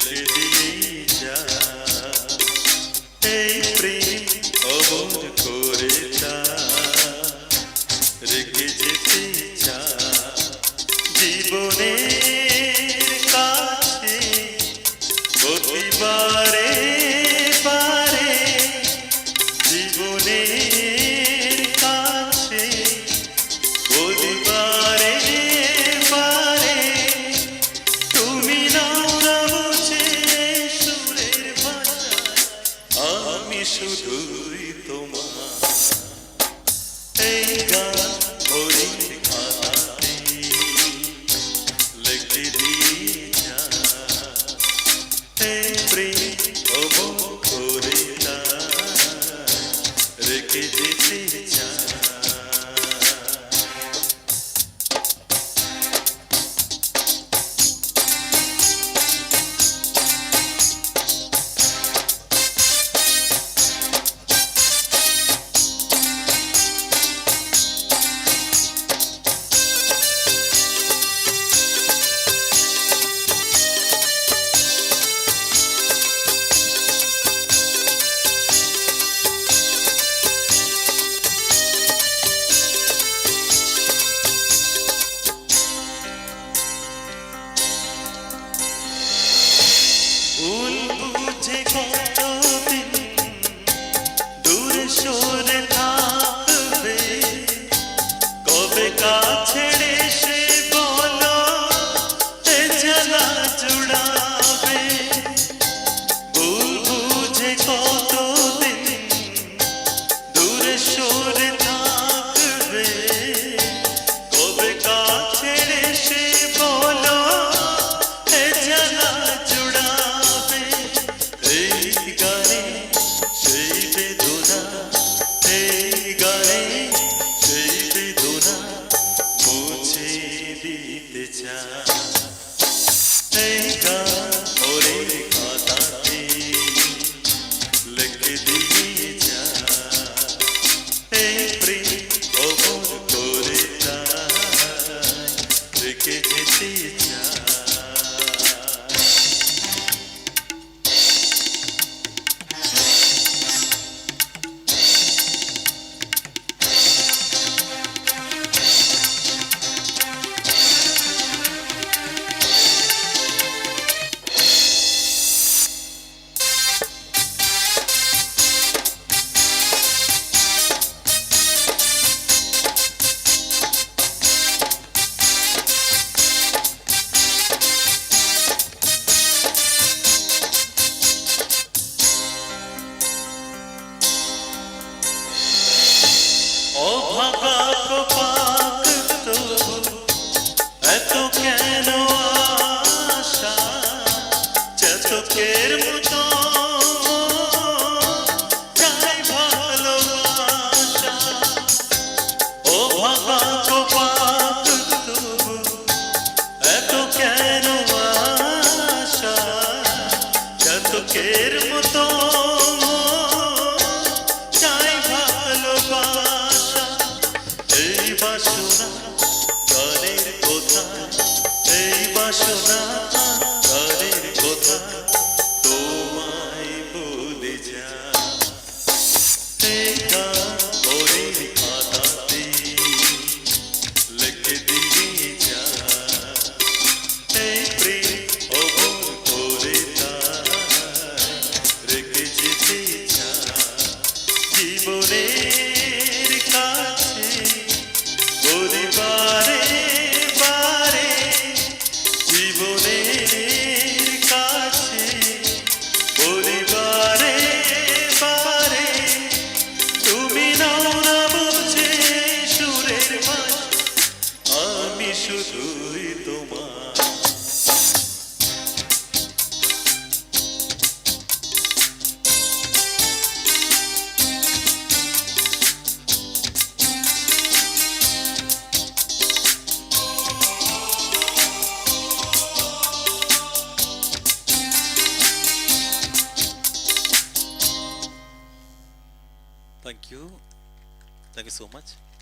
লিখে দিয়ে যা এই প্রেম অমর করে যা রেখে যেতে যা জীবনের কাছে প্রতিবারে বারে জীবনের কাছে প্রতিবারে বারে তুমি নাও না বুঝে সুরের ভাষায় আমি শুধুই তোমার এই গান ওই খাতাতে লিখে দিয়ে যা এই প্রেম অমর করে যা রেখে যেতে যা ভুল বুঝে কতদিন দূরে সরে থাকবে কবে কাছে এসে বলো এ জ্বালা জুড়াবে ভুল বুঝে কতদিন দূরে সরে থাকবে কবে কাছে এসে বলো এ জ্বালা এই গান ওরে খাতাতে লিখে দিয়ে যা এই প্রেম অমর করে যা রেখে যেতে যা অভাগা কপাল তবু এত কেন আশা চাতকের মতো চাই ভালোবাসা অভাগা কপাল তবু এত কেন আশা চাতকের মতো এই বাসনা গানের কথা এই বাসনা গানের কথা তোমায় বলে যা এই গান ওরে খাতাতে লিখে দিয়ে যা এই প্রেম অমর করে যা রেখে যেতে যা জীবনের কাছে পরিবারে বারে জীবনের কাছে পরিবারে বারে তুমি নাও না বুঝে সুরের ভাষা আমি শুধুই তোমার Thank you so much.